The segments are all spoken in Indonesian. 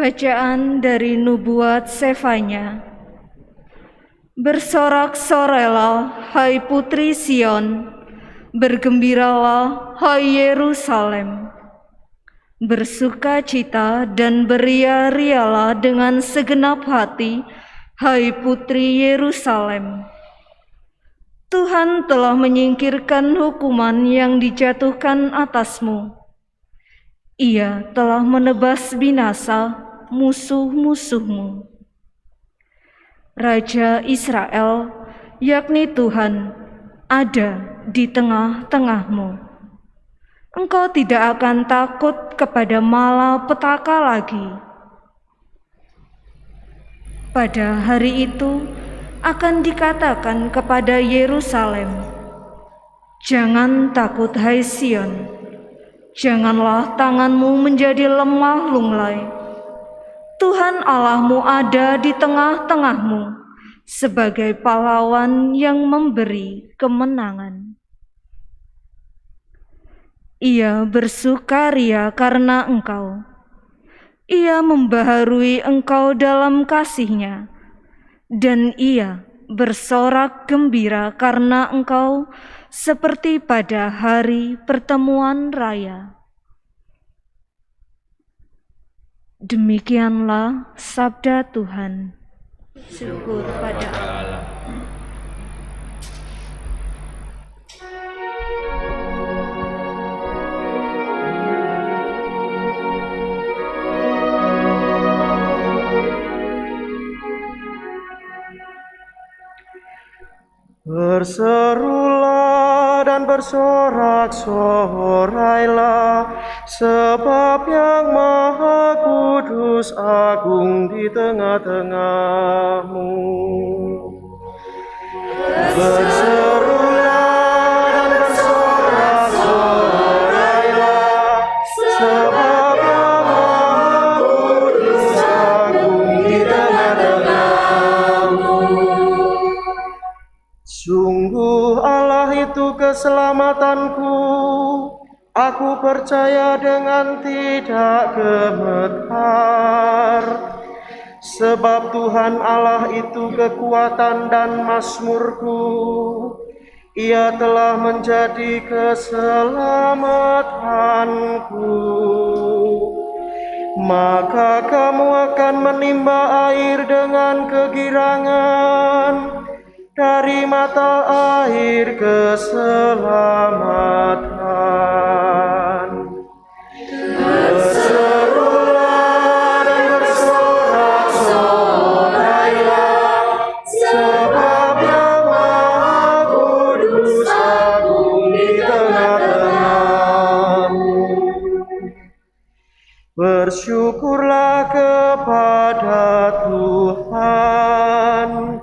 Bacaan dari Nubuat Sefanya. Bersorak-sorailah, hai putri Sion, bergembiralah, hai Yerusalem. Bersukacita dan beria-rialah dengan segenap hati, hai putri Yerusalem. Tuhan telah menyingkirkan hukuman yang dijatuhkan atasmu. Ia telah menebas binasa musuh-musuhmu. Raja Israel, yakni Tuhan, ada di tengah-tengahmu. Engkau tidak akan takut kepada malapetaka lagi. Pada hari itu akan dikatakan kepada Yerusalem, "Jangan takut, hai Sion. Janganlah tanganmu menjadi lemah lunglai. Tuhan Allahmu ada di tengah-tengahmu sebagai pahlawan yang memberi kemenangan. Ia bersukaria karena engkau. Ia membaharui engkau dalam kasih-Nya, dan ia bersorak gembira karena engkau seperti pada hari pertemuan raya." Demikianlah sabda Tuhan. Syukur pada Allah. Berserulah dan bersorak-sorailah, sebab yang Maha Kudus agung di tengah-tengahmu. Berserulah dan bersorak-sorailah, sebab yang Maha Kudus agung di tengah-tengahmu. Sungguh Allah itu keselamatanku, aku percaya dengan tidak gemetar. Sebab Tuhan Allah itu kekuatan dan mazmurku, Ia telah menjadi keselamatanku. Maka kamu akan menimba air dengan kegirangan dari mata air keselamatan. Berserulah dan bersorak-sorailah, sebab yang Maha Kudus agung di tengah-tengahmu. Bersyukurlah kepada Tuhan,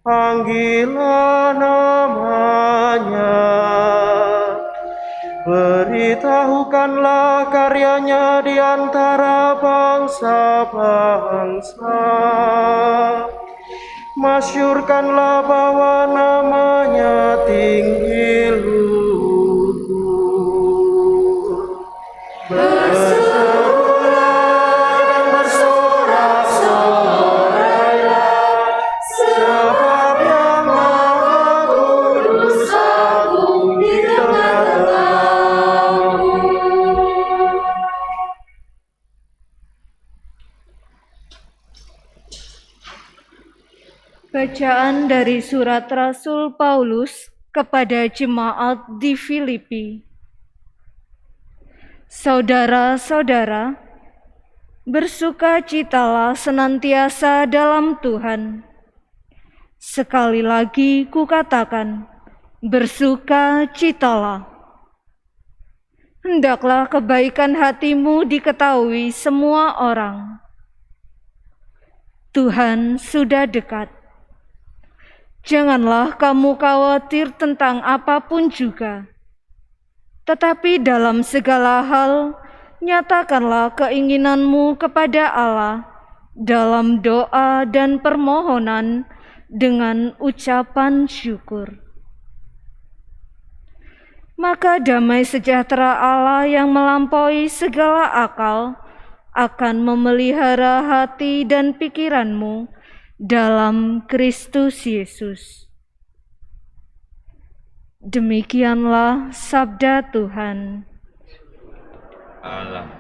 panggillah nama-Nya, beritahukanlah karya-Nya di antara bangsa-bangsa, masyurkanlah bahwa nama-Nya tinggi luhur. Berserulah dan bersorak-sorailah, sebab yang Maha Kudus agung di tengah-tengahmu. Bacaan dari surat Rasul Paulus kepada jemaat di Filipi. Saudara-saudara, bersukacitalah senantiasa dalam Tuhan. Sekali lagi kukatakan, bersukacitalah. Hendaklah kebaikan hatimu diketahui semua orang. Tuhan sudah dekat. Janganlah kamu khawatir tentang apapun juga, tetapi dalam segala hal nyatakanlah keinginanmu kepada Allah dalam doa dan permohonan dengan ucapan syukur. Maka damai sejahtera Allah yang melampaui segala akal akan memelihara hati dan pikiranmu dalam Kristus Yesus. Demikianlah sabda Tuhan. Allah.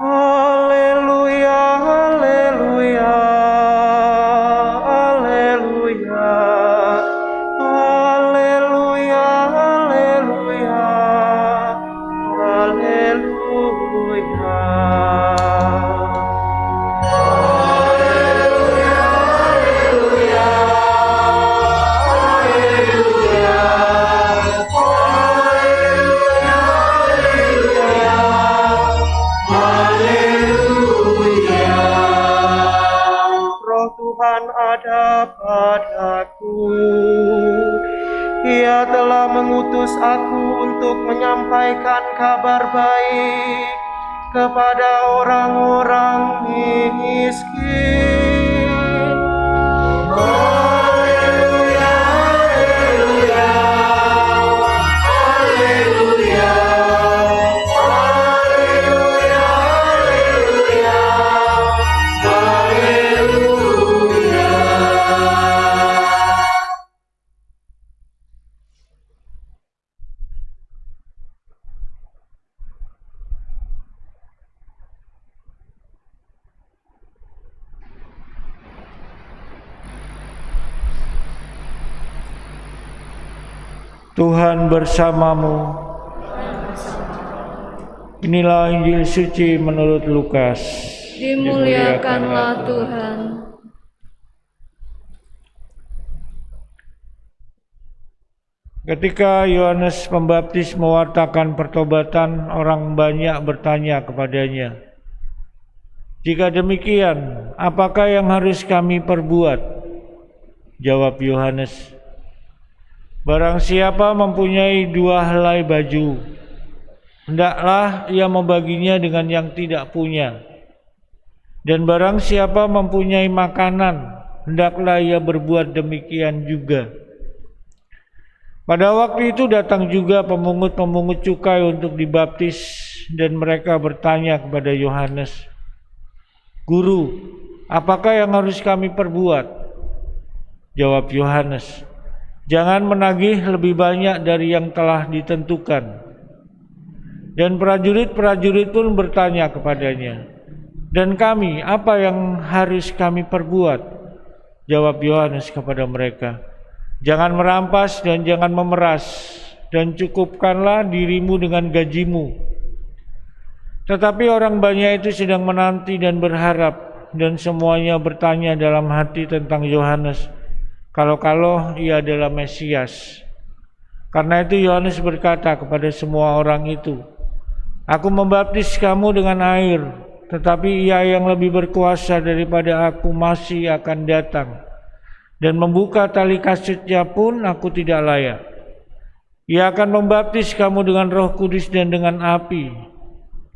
Haleluya, haleluya, haleluya, haleluya, haleluya, Roh Tuhan ada padaku. Ia telah mengutus aku untuk menyampaikan kabar baik kepada orang-orang miskin. Haleluya, haleluya, haleluya, haleluya, haleluya, haleluya. Tuhan bersamamu. Inilah Injil suci menurut Lukas. Dimuliakanlah Tuhan. Ketika Yohanes Pembaptis mewartakan pertobatan, orang banyak bertanya kepadanya, "Jika demikian, apakah yang harus kami perbuat?" Jawab Yohanes, "Barang siapa mempunyai 2 helai baju, hendaklah ia membaginya dengan yang tidak punya. Dan barang siapa mempunyai makanan, hendaklah ia berbuat demikian juga." Pada waktu itu datang juga pemungut-pemungut cukai untuk dibaptis, dan mereka bertanya kepada Yohanes, "Guru, apakah yang harus kami perbuat?" Jawab Yohanes, "Jangan menagih lebih banyak dari yang telah ditentukan." Dan prajurit-prajurit pun bertanya kepadanya, "Dan kami, apa yang harus kami perbuat?" Jawab Yohanes kepada mereka, "Jangan merampas dan jangan memeras, dan cukupkanlah dirimu dengan gajimu." Tetapi orang banyak itu sedang menanti dan berharap, dan semuanya bertanya dalam hati tentang Yohanes, kalau-kalau ia adalah Mesias. Karena itu Yohanes berkata kepada semua orang itu, "Aku membaptis kamu dengan air, tetapi ia yang lebih berkuasa daripada aku masih akan datang, dan membuka tali kasutnya pun aku tidak layak. Ia akan membaptis kamu dengan Roh Kudus dan dengan api.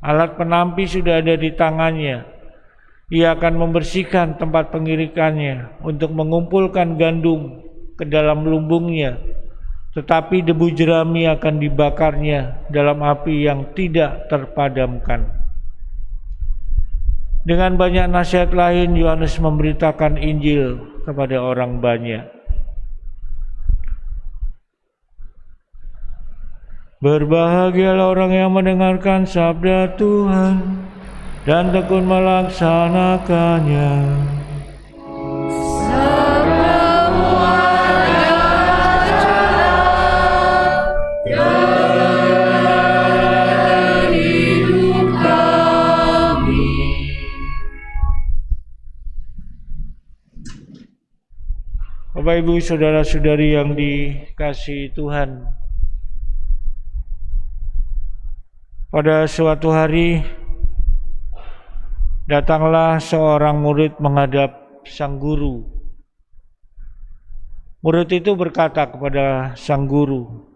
Alat penampi sudah ada di tangannya. Ia akan membersihkan tempat pengirikannya untuk mengumpulkan gandum ke dalam lumbungnya, tetapi debu jerami akan dibakarnya dalam api yang tidak terpadamkan." Dengan banyak nasihat lain, Yohanes memberitakan Injil kepada orang banyak. Berbahagialah orang yang mendengarkan sabda Tuhan dan tekun melaksanakannya. Bapak, Ibu, saudara-saudari yang dikasihi Tuhan, pada suatu hari datanglah seorang murid menghadap sang guru. Murid itu berkata kepada sang guru,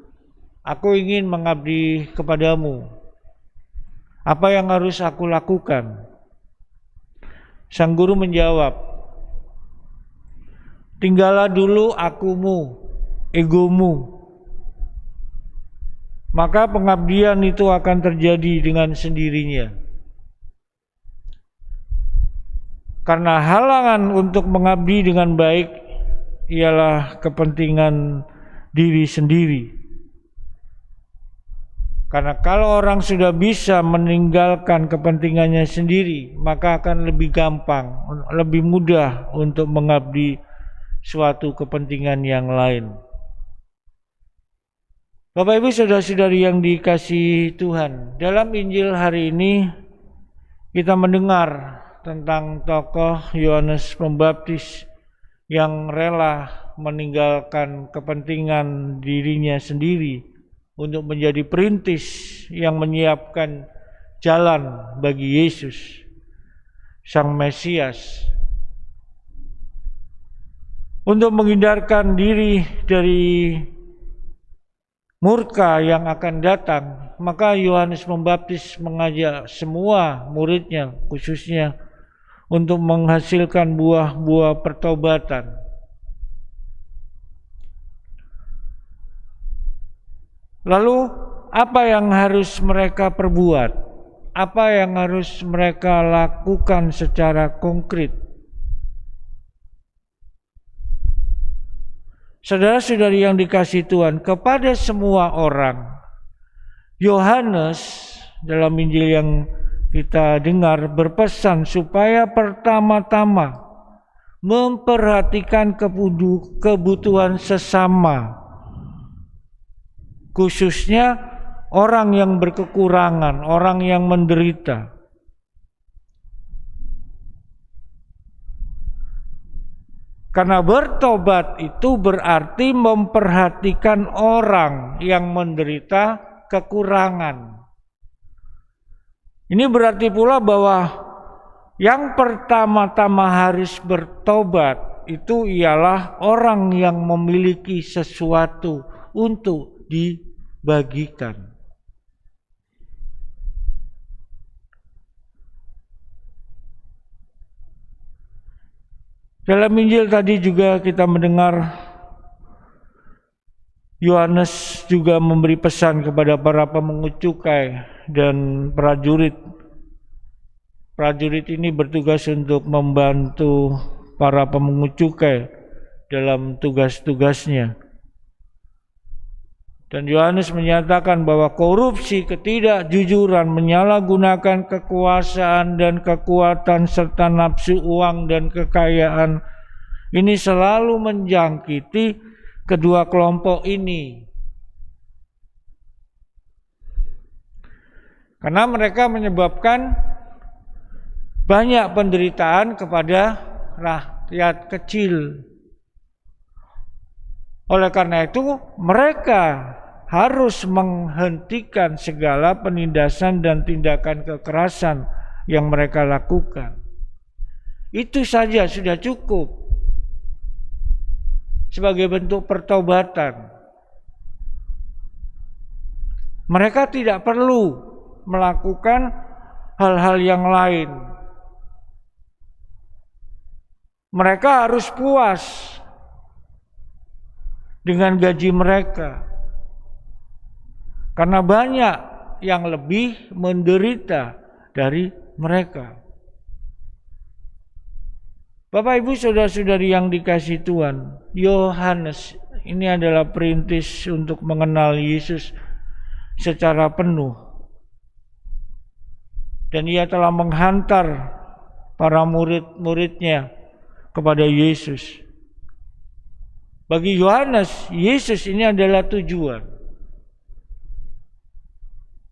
"Aku ingin mengabdi kepadamu. Apa yang harus aku lakukan? Sang guru menjawab, tinggallah dulu akumu, egomu. Maka pengabdian itu akan terjadi dengan sendirinya. Karena halangan untuk mengabdi dengan baik ialah kepentingan diri sendiri. Karena kalau orang sudah bisa meninggalkan kepentingannya sendiri, maka akan lebih gampang, lebih mudah untuk mengabdi suatu kepentingan yang lain. Bapak Ibu saudara-saudari yang dikasihi Tuhan, dalam Injil hari ini kita mendengar tentang tokoh Yohanes Pembaptis yang rela meninggalkan kepentingan dirinya sendiri untuk menjadi perintis yang menyiapkan jalan bagi Yesus, Sang Mesias, untuk menghindarkan diri dari murka yang akan datang. Maka Yohanes Pembaptis mengajak semua muridnya, khususnya untuk menghasilkan buah-buah pertobatan. Lalu apa yang harus mereka perbuat? Apa yang harus mereka lakukan secara konkret? Saudara-saudari yang dikasihi Tuhan, kepada semua orang, Yohanes dalam Injil yang kita dengar berpesan supaya pertama-tama memperhatikan kebutuhan sesama, khususnya orang yang berkekurangan, orang yang menderita. Karena bertobat itu berarti memperhatikan orang yang menderita kekurangan. Ini berarti pula bahwa yang pertama-tama harus bertobat itu ialah orang yang memiliki sesuatu untuk dibagikan. Dalam Injil tadi juga kita mendengar Yohanes juga memberi pesan kepada para pemungut cukai dan prajurit. Prajurit ini bertugas untuk membantu para pemungut cukai dalam tugas-tugasnya. Dan Yohanes menyatakan bahwa korupsi, ketidakjujuran, menyalahgunakan kekuasaan dan kekuatan serta nafsu uang dan kekayaan ini selalu menjangkiti kedua kelompok ini. Karena mereka menyebabkan banyak penderitaan kepada rakyat kecil. Oleh karena itu, mereka harus menghentikan segala penindasan dan tindakan kekerasan yang mereka lakukan. Itu saja sudah cukup sebagai bentuk pertobatan. Mereka tidak perlu melakukan hal-hal yang lain. Mereka harus puas dengan gaji mereka, karena banyak yang lebih menderita dari mereka. Bapak Ibu saudara-saudari yang dikasihi Tuhan, Yohanes ini adalah perintis untuk mengenal Yesus secara penuh. Dan ia telah menghantar para murid-muridnya kepada Yesus. Bagi Yohanes, Yesus ini adalah tujuan.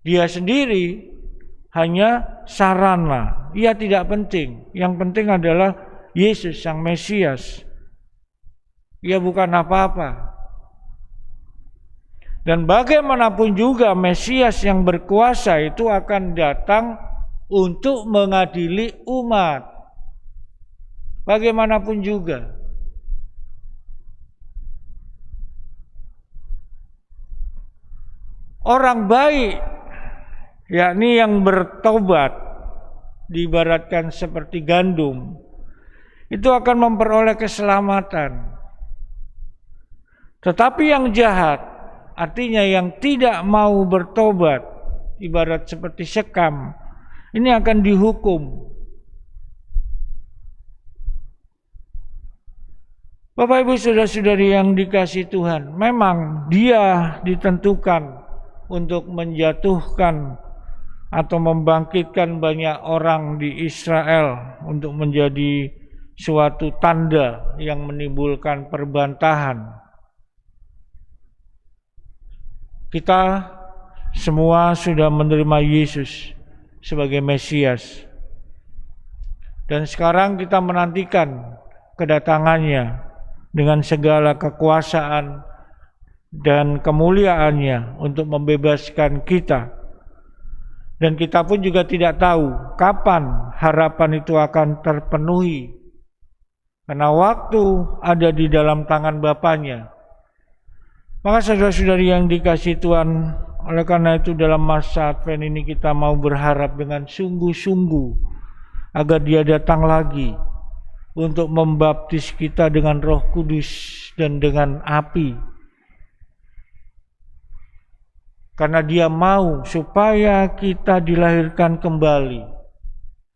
Dia sendiri hanya sarana, ia tidak penting. Yang penting adalah Yesus Sang Mesias. Ia bukan apa-apa. Dan bagaimanapun juga Mesias yang berkuasa itu akan datang untuk mengadili umat. Bagaimanapun juga. Orang baik yakni yang bertobat, diibaratkan seperti gandum, itu akan memperoleh keselamatan. Tetapi yang jahat, artinya yang tidak mau bertobat, ibarat seperti sekam, ini akan dihukum. Bapak Ibu Saudara-saudari yang dikasihi Tuhan, memang dia ditentukan untuk menjatuhkan atau membangkitkan banyak orang di Israel untuk menjadi suatu tanda yang menimbulkan perbantahan. Kita semua sudah menerima Yesus sebagai Mesias, dan sekarang kita menantikan kedatangannya dengan segala kekuasaan dan kemuliaannya untuk membebaskan kita. Dan kita pun juga tidak tahu kapan harapan itu akan terpenuhi, karena waktu ada di dalam tangan Bapanya. Maka saudara-saudari yang dikasihi Tuhan, oleh karena itu dalam masa Advent ini kita mau berharap dengan sungguh-sungguh agar Dia datang lagi untuk membaptis kita dengan Roh Kudus dan dengan api. Karena Dia mau supaya kita dilahirkan kembali,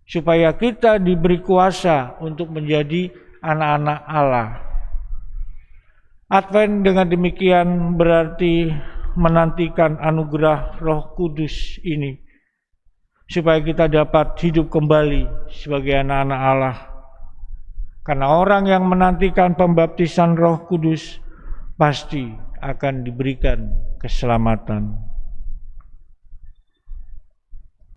supaya kita diberi kuasa untuk menjadi anak-anak Allah. Advent dengan demikian berarti menantikan anugerah Roh Kudus ini, supaya kita dapat hidup kembali sebagai anak-anak Allah. Karena orang yang menantikan pembaptisan Roh Kudus pasti akan diberikan keselamatan.